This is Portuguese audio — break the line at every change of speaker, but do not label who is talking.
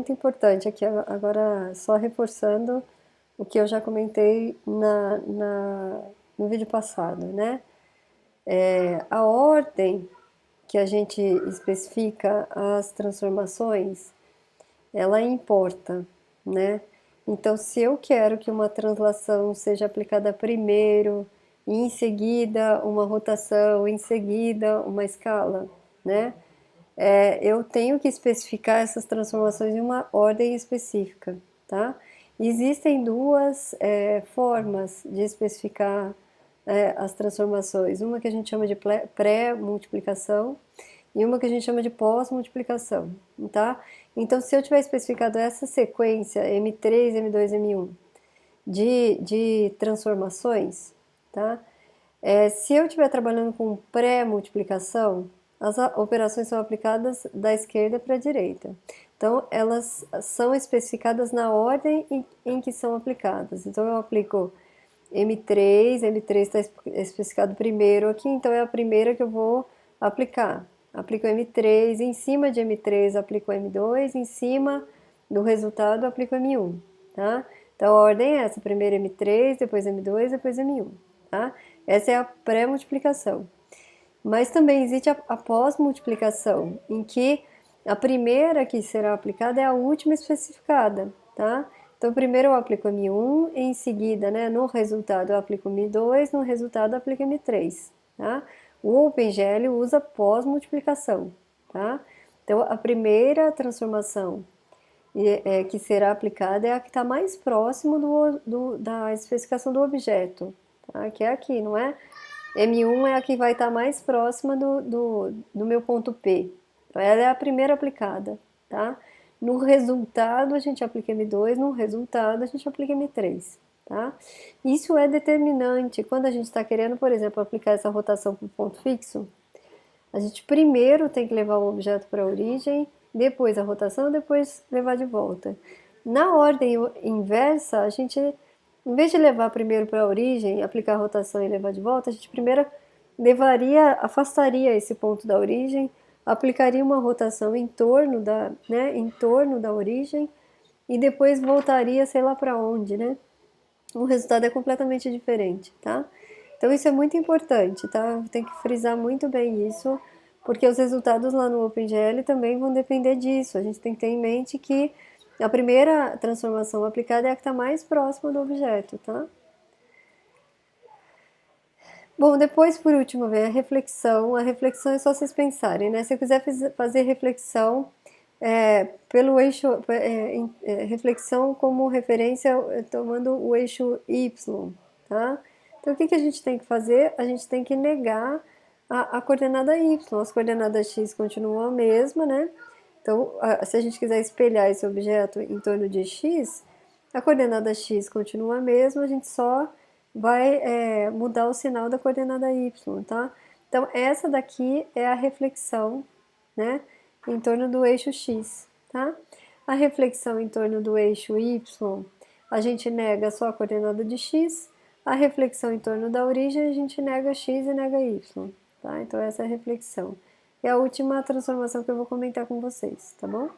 muito importante aqui, agora só reforçando o que eu já comentei no vídeo passado, né? A ordem que a gente especifica as transformações, ela importa, né? Então, se eu quero que uma translação seja aplicada primeiro, e em seguida uma rotação, em seguida uma escala, né? Eu tenho que especificar essas transformações em uma ordem específica, tá? Existem duas formas de especificar as transformações. Uma que a gente chama de pré-multiplicação e uma que a gente chama de pós-multiplicação, tá? Então, se eu tiver especificado essa sequência M3, M2, M1 de transformações, tá? Se eu estiver trabalhando com pré-multiplicação, as operações são aplicadas da esquerda para a direita. Então, elas são especificadas na ordem em que são aplicadas. Então, eu aplico M3 está especificado primeiro aqui, então é a primeira que eu vou aplicar. Aplico M3, em cima de M3 aplico M2, em cima do resultado aplico M1, tá? Então a ordem é essa, primeiro M3, depois M2, depois M1, tá? Essa é a pré-multiplicação. Mas também existe a pós-multiplicação, em que a primeira que será aplicada é a última especificada, tá? Então, primeiro eu aplico M1, em seguida, né, no resultado eu aplico M2, no resultado eu aplico M3, tá? O OpenGL usa pós-multiplicação, tá? Então, a primeira transformação que será aplicada é a que está mais próximo da especificação do objeto, tá? Que é aqui, não é? M1 é a que vai estar mais próxima do meu ponto P. Então, ela é a primeira aplicada, tá? No resultado, a gente aplica M2, no resultado, a gente aplica M3, tá? Isso é determinante quando a gente está querendo, por exemplo, aplicar essa rotação para o ponto fixo. A gente primeiro tem que levar o objeto para a origem, depois a rotação, depois levar de volta. Na ordem inversa, a gente, em vez de levar primeiro para a origem, aplicar a rotação e levar de volta, a gente primeiro afastaria esse ponto da origem, aplicaria uma rotação em torno da origem e depois voltaria, sei lá para onde, né? O resultado é completamente diferente, tá? Então isso é muito importante, tá? Tem que frisar muito bem isso, porque os resultados lá no OpenGL também vão depender disso. A gente tem que ter em mente que a primeira transformação aplicada é a que está mais próxima do objeto, tá? Bom, depois, por último, vem a reflexão. A reflexão é só vocês pensarem, né? Se eu quiser fazer reflexão pelo eixo, reflexão como referência, tomando o eixo Y, tá? Então, o que que a gente tem que fazer? A gente tem que negar a coordenada Y. As coordenadas X continuam a mesma, né? Então, se a gente quiser espelhar esse objeto em torno de X, a coordenada X continua a mesma, a gente só vai mudar o sinal da coordenada Y, tá? Então, essa daqui é a reflexão, né, em torno do eixo X, tá? A reflexão em torno do eixo Y, a gente nega só a coordenada de X, a reflexão em torno da origem, a gente nega X e nega Y, tá? Então, essa é a reflexão. É a última transformação que eu vou comentar com vocês, tá bom?